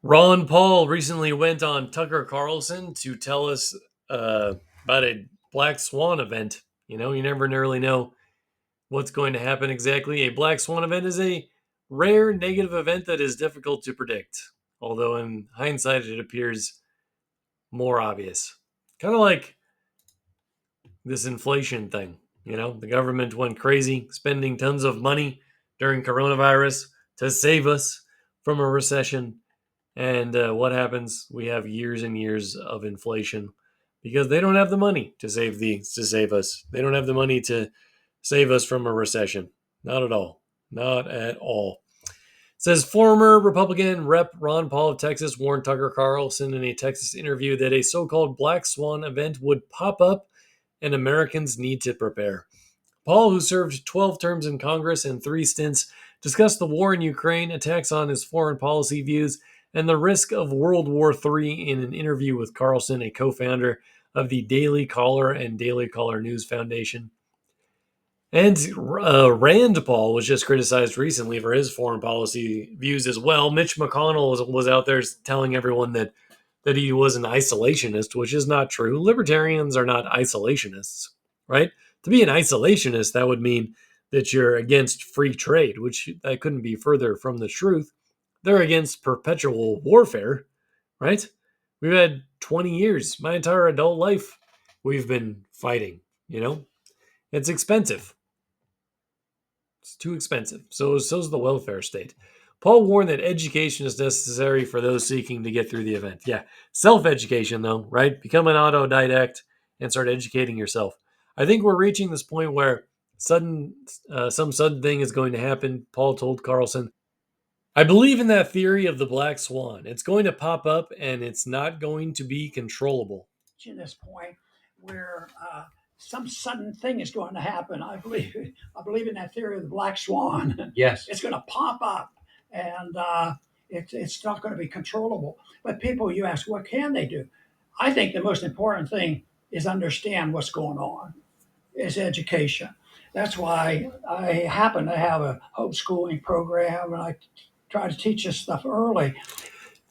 Ron Paul recently went on Tucker Carlson to tell us about a Black Swan event. You never really know what's going to happen exactly. A Black Swan event is a rare negative event that is difficult to predict, although in hindsight it appears more obvious. Kind of like this inflation thing. The government went crazy, spending tons of money during coronavirus to save us from a recession. And what happens? We have years and years of inflation because they don't have the money to save us. They don't have the money to save us from a recession. Not at all. Not at all. It says former Republican Rep. Ron Paul of Texas warned Tucker Carlson in a Texas interview that a so-called Black Swan event would pop up and Americans need to prepare. Paul, who served 12 terms in Congress and 3 stints, discussed the war in Ukraine, attacks on his foreign policy views, and the risk of World War III in an interview with Carlson, a co-founder of the Daily Caller and Daily Caller News Foundation. And Rand Paul was just criticized recently for his foreign policy views as well. Mitch McConnell was out there telling everyone that he was an isolationist, which is not true. Libertarians are not isolationists, right? To be an isolationist, that would mean that you're against free trade, which that couldn't be further from the truth. They're against perpetual warfare, right? We've had 20 years, my entire adult life, we've been fighting. It's expensive. It's too expensive. So's the welfare state. Paul warned that education is necessary for those seeking to get through the event. Yeah, self-education though, right? Become an autodidact and start educating yourself. I think we're reaching this point where some sudden thing is going to happen. Paul told Carlson, "I believe in that theory of the black swan. It's going to pop up, and it's not going to be controllable." To this point where some sudden thing is going to happen. I believe in that theory of the black swan. Yes. It's going to pop up, and it's not going to be controllable. But people, you ask, what can they do? I think the most important thing is understand what's going on. Is education. That's why I happen to have a homeschooling program, and I try to teach this stuff early.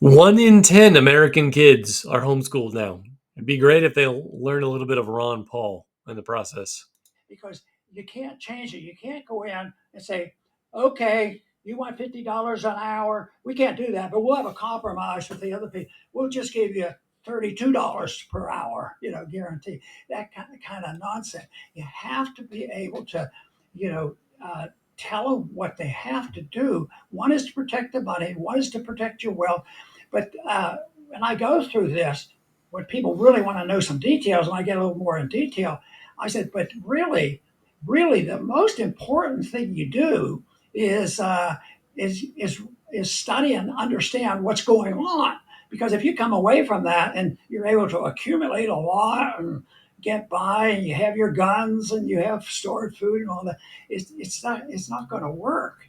1 in 10 American kids are homeschooled now. It'd be great if they learn a little bit of Ron Paul in the process. Because you can't change it. You can't go in and say, okay, you want $50 an hour. We can't do that, but we'll have a compromise with the other people. We'll just give you $32 per hour, guarantee. That kind of nonsense. You have to be able to, you know, tell them what they have to do. One is to protect the money, one is to protect your wealth. But when I go through this, when people really want to know some details, and I get a little more in detail, I said, but really, the most important thing you do is study and understand what's going on. Because if you come away from that and you're able to accumulate a lot and get by, and you have your guns and you have stored food and all that, it's not going to work.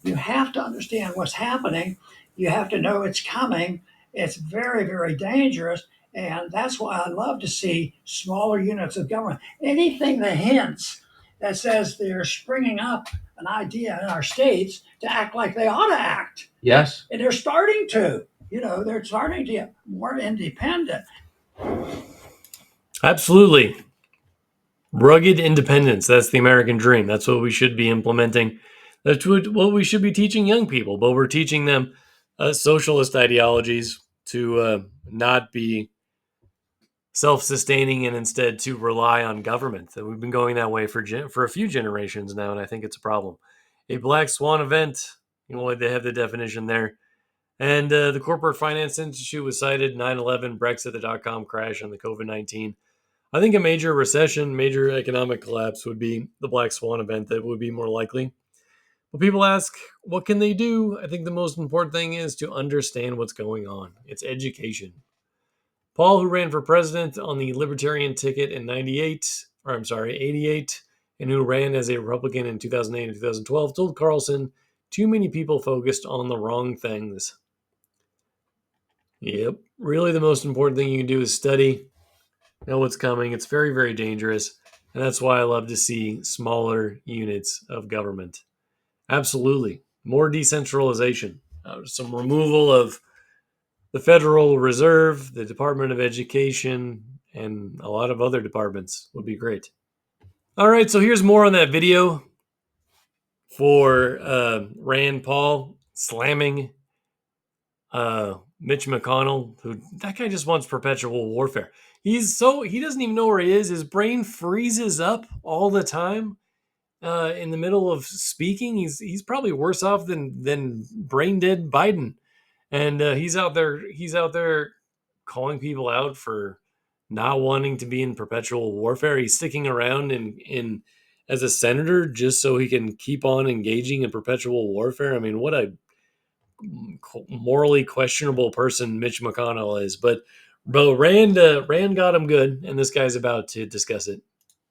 You have to understand what's happening. You have to know it's coming. It's very, very dangerous. And that's why I love to see smaller units of government. Anything that hints that says they're springing up an idea in our states to act like they ought to act. Yes. And they're starting to. They're starting to get more independent. Absolutely. Rugged independence. That's the American dream. That's what we should be implementing. That's what we should be teaching young people. But we're teaching them socialist ideologies to not be self-sustaining and instead to rely on government. And we've been going that way for a few generations now, and I think it's a problem. A black swan event, they have the definition there. And the Corporate Finance Institute was cited 9/11, Brexit, the dot-com crash, and the COVID-19. I think a major recession, major economic collapse would be the black swan event that would be more likely. But people ask, what can they do? I think the most important thing is to understand what's going on. It's education. Paul, who ran for president on the Libertarian ticket in 88, and who ran as a Republican in 2008 and 2012, told Carlson, too many people focused on the wrong things. Yep. Really, the most important thing you can do is study, know what's coming. It's very, very dangerous. And that's why I love to see smaller units of government. Absolutely. More decentralization. Some removal of the Federal Reserve, the Department of Education, and a lot of other departments would be great. All right, so here's more on that video for Rand Paul slamming Mitch McConnell, who that guy just wants perpetual warfare. He doesn't even know where he is. His brain freezes up all the time in the middle of speaking. He's probably worse off than brain dead Biden, and he's out there calling people out for not wanting to be in perpetual warfare. He's sticking around in as a senator just so he can keep on engaging in perpetual warfare. I mean, what a morally questionable person Mitch McConnell is. But Rand got him good, and this guy's about to discuss it.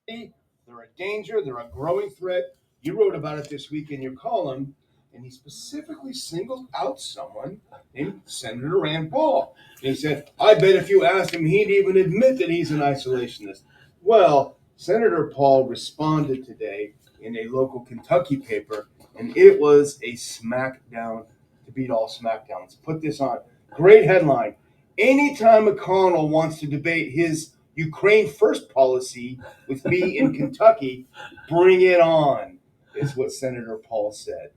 They're a danger. They're a growing threat. You wrote about it this week in your column, and he specifically singled out someone named Senator Rand Paul. And he said, I bet if you asked him, he'd even admit that he's an isolationist. Well, Senator Paul responded today in a local Kentucky paper, and it was a smackdown to beat all smackdowns. Put this on. Great headline. Anytime McConnell wants to debate his Ukraine first policy with me in Kentucky, bring it on, is what Senator Paul said.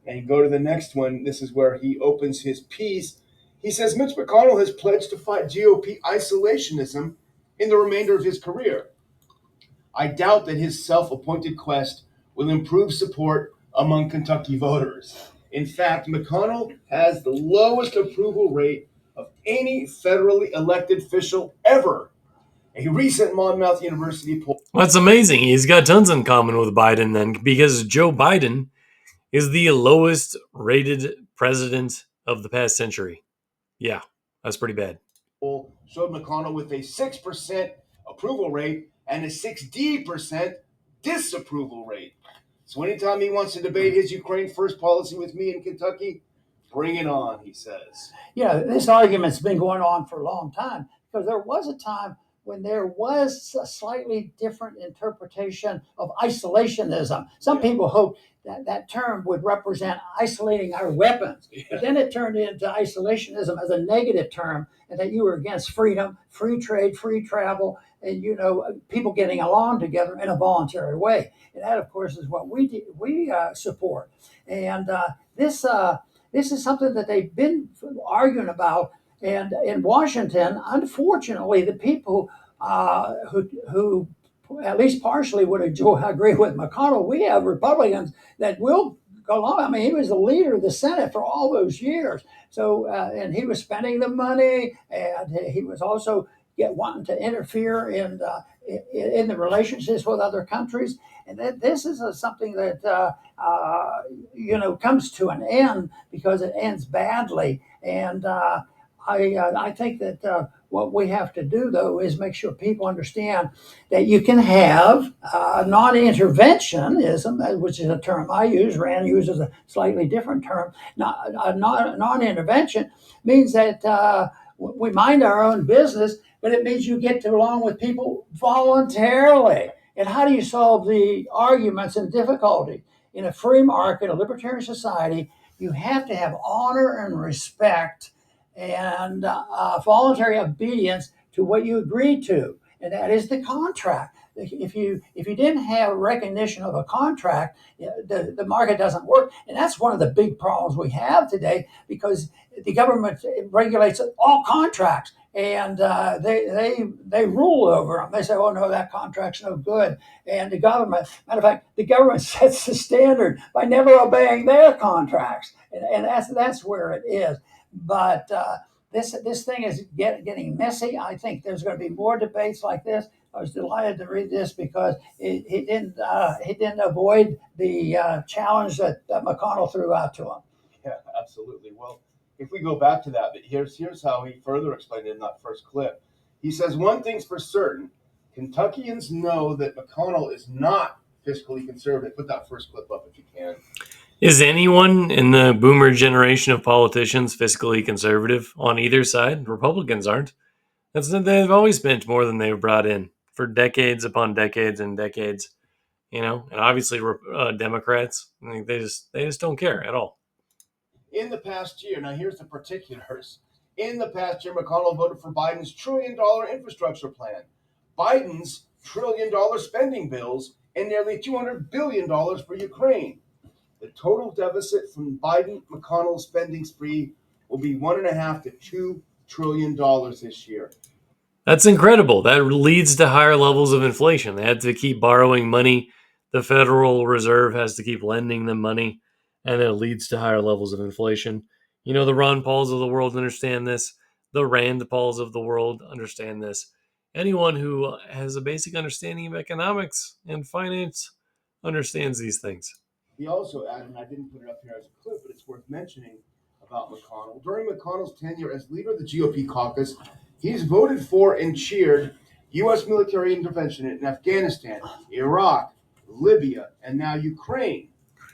And you go to the next one. This is where he opens his piece. He says Mitch McConnell has pledged to fight GOP isolationism in the remainder of his career. I doubt that his self-appointed quest will improve support among Kentucky voters. In fact, McConnell has the lowest approval rate of any federally elected official ever. A recent Monmouth University poll. Well, that's amazing. He's got tons in common with Biden then, because Joe Biden is the lowest rated president of the past century. Yeah, that's pretty bad. Showed McConnell with a 6% approval rate and a 60% disapproval rate. So anytime he wants to debate his Ukraine first policy with me in Kentucky, bring it on, he says. Yeah, this argument's been going on for a long time because there was a time when there was a slightly different interpretation of isolationism. Some people hoped that that term would represent isolating our weapons. Yeah. But then it turned into isolationism as a negative term, and that you were against freedom, free trade, free travel, and people getting along together in a voluntary way. And that, of course, is what we support. And this is something that they've been arguing about. And in Washington, unfortunately, the people who at least partially would agree with McConnell, we have Republicans that will go along. I mean, he was the leader of the Senate for all those years. So, and he was spending the money, and he was also wanting to interfere in the relationships with other countries. And this is something that comes to an end because it ends badly. And I think that what we have to do, though, is make sure people understand that you can have non-interventionism, which is a term I use. Rand uses a slightly different term. Non-intervention means that we mind our own business, but it means you get along with people voluntarily. And how do you solve the arguments and difficulty? In a free market, a libertarian society, you have to have honor and respect and voluntary obedience to what you agreed to, and that is the contract. If you didn't have recognition of a contract, the market doesn't work, and that's one of the big problems we have today because the government regulates all contracts, and they rule over them. They say, "Oh no, that contract's no good," and the government, matter of fact, the government sets the standard by never obeying their contracts, and that's where it is. But this thing is getting messy. I think there's going to be more debates like this. I was delighted to read this because he didn't avoid the challenge that McConnell threw out to him. Yeah, absolutely. Well, if we go back to that, but here's how he further explained it in that first clip. He says, one thing's for certain, Kentuckians know that McConnell is not fiscally conservative. Put that first clip up if you can. Is anyone in the boomer generation of politicians fiscally conservative on either side? Republicans aren't. They've always spent more than they've brought in for decades upon decades and decades. And obviously Democrats, I mean, they just don't care at all. In the past year, now here's the particulars. In the past, Jim McConnell voted for Biden's $1 trillion infrastructure plan, Biden's $1 trillion spending bills, and nearly $200 billion for Ukraine. The total deficit from Biden McConnell spending spree will be $1.5 to $2 trillion this year. That's incredible. That leads to higher levels of inflation. They had to keep borrowing money. The Federal Reserve has to keep lending them money, and it leads to higher levels of inflation. You know, the Ron Pauls of the world understand this. The Rand Pauls of the world understand this. Anyone who has a basic understanding of economics and finance understands these things. He also added, and I didn't put it up here as a clip, but it's worth mentioning about McConnell. During McConnell's tenure as leader of the GOP caucus, he's voted for and cheered U.S. military intervention in Afghanistan, Iraq, Libya, and now Ukraine.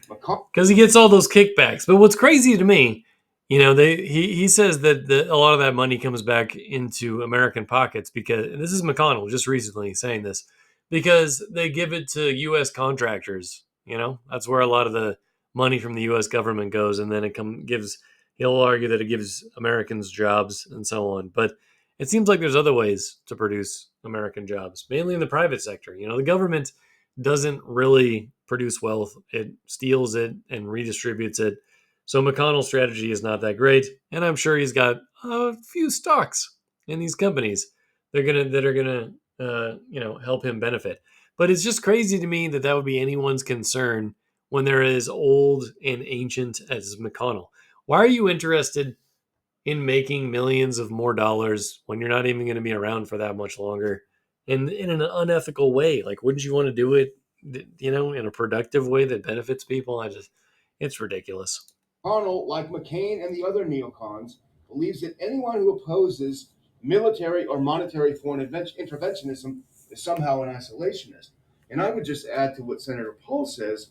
Because he gets all those kickbacks. But what's crazy to me, you know, he says that a lot of that money comes back into American pockets because, and this is McConnell just recently saying this, because they give it to U.S. contractors. You know, that's where a lot of the money from the U.S. government goes, and then gives. He'll argue that it gives Americans jobs and so on, but it seems like there's other ways to produce American jobs, mainly in the private sector. You know, the government doesn't really produce wealth. It steals it and redistributes it. So McConnell's strategy is not that great, and I'm sure he's got a few stocks in these companies that are gonna help him benefit. But it's just crazy to me that that would be anyone's concern when they're as old and ancient as McConnell. Why are you interested in making millions of more dollars when you're not even going to be around for that much longer and in an unethical way? Like, wouldn't you want to do it, in a productive way that benefits people? It's ridiculous. McConnell, like McCain and the other neocons, believes that anyone who opposes military or monetary foreign interventionism is somehow an isolationist. And I would just add to what Senator Paul says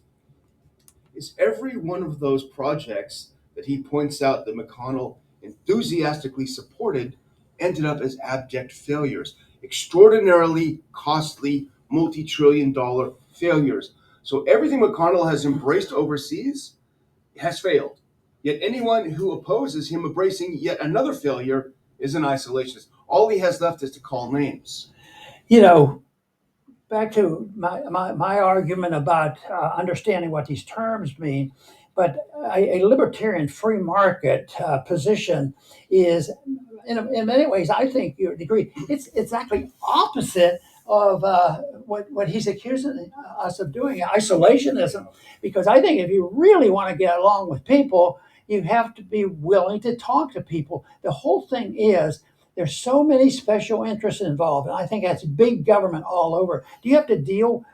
is every one of those projects that he points out that McConnell enthusiastically supported ended up as abject failures, extraordinarily costly, multi-trillion-dollar failures. So everything McConnell has embraced overseas has failed. Yet anyone who opposes him embracing yet another failure is an isolationist. All he has left is to call names. You know, back to my argument about understanding what these terms mean, but a libertarian free market position is, in many ways, I think you agree, it's actually opposite of what he's accusing us of doing, isolationism. Because I think if you really want to get along with people, you have to be willing to talk to people. The whole thing is there's so many special interests involved, and I think that's big government all over. Do you have to deal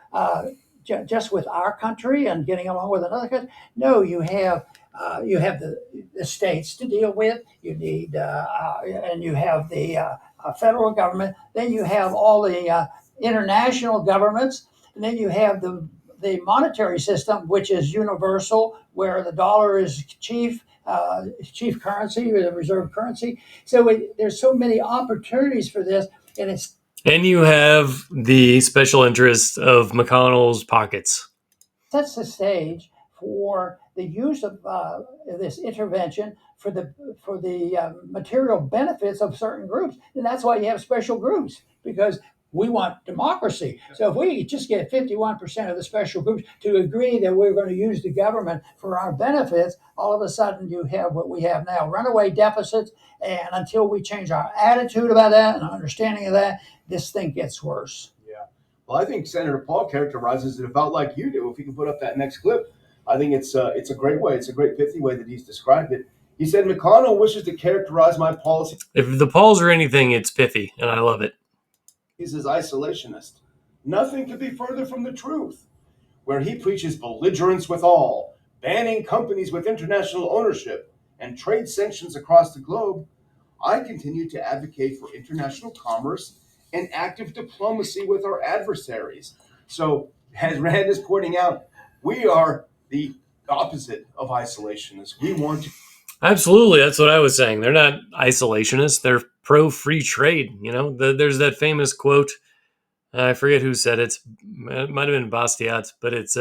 just with our country and getting along with another country? No, you have the states to deal with. You need and you have the federal government. Then you have all the international governments, and then you have the monetary system, which is universal, where the dollar is chief currency or the reserve currency. So there's so many opportunities for this, and it's. And you have the special interest of McConnell's pockets. Sets the stage for the use of this intervention for the material benefits of certain groups, and that's why you have special groups, because we want democracy. So if we just get 51% of the special groups to agree that we're going to use the government for our benefits, all of a sudden you have what we have now, runaway deficits. And until we change our attitude about that and understanding of that, this thing gets worse. Yeah. Well, I think Senator Paul characterizes it about like you do. If you can put up that next clip, I think it's a great way. It's a great pithy way that he's described it. He said, McConnell wishes to characterize my policy. If the Pauls are anything, it's pithy, and I love it. He's as isolationist. Nothing could be further from the truth. Where he preaches belligerence with all, banning companies with international ownership, and trade sanctions across the globe, I continue to advocate for international commerce and active diplomacy with our adversaries. So, as Rand is pointing out, we are the opposite of isolationists. We want to. Absolutely, that's what I was saying. They're not isolationists. They're pro-free trade. You know, there's that famous quote. I forget who said it. It might have been Bastiat, but it's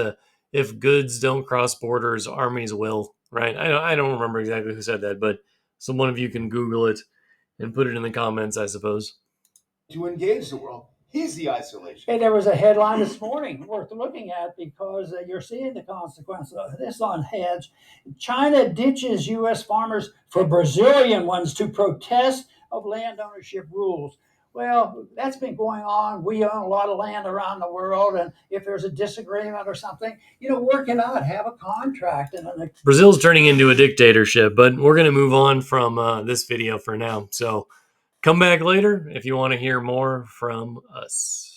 if goods don't cross borders, armies will. Right? I don't remember exactly who said that, but one of you can Google it. and put it in the comments, I suppose. To engage the world. He's the isolation. Hey, there was a headline this morning worth looking at because you're seeing the consequences of this on heads. China ditches U.S. farmers for Brazilian ones to protest of land ownership rules. Well, that's been going on. We own a lot of land around the world, and if there's a disagreement or something, work it out, have a contract. Brazil's turning into a dictatorship, but we're going to move on from this video for now. So come back later if you want to hear more from us.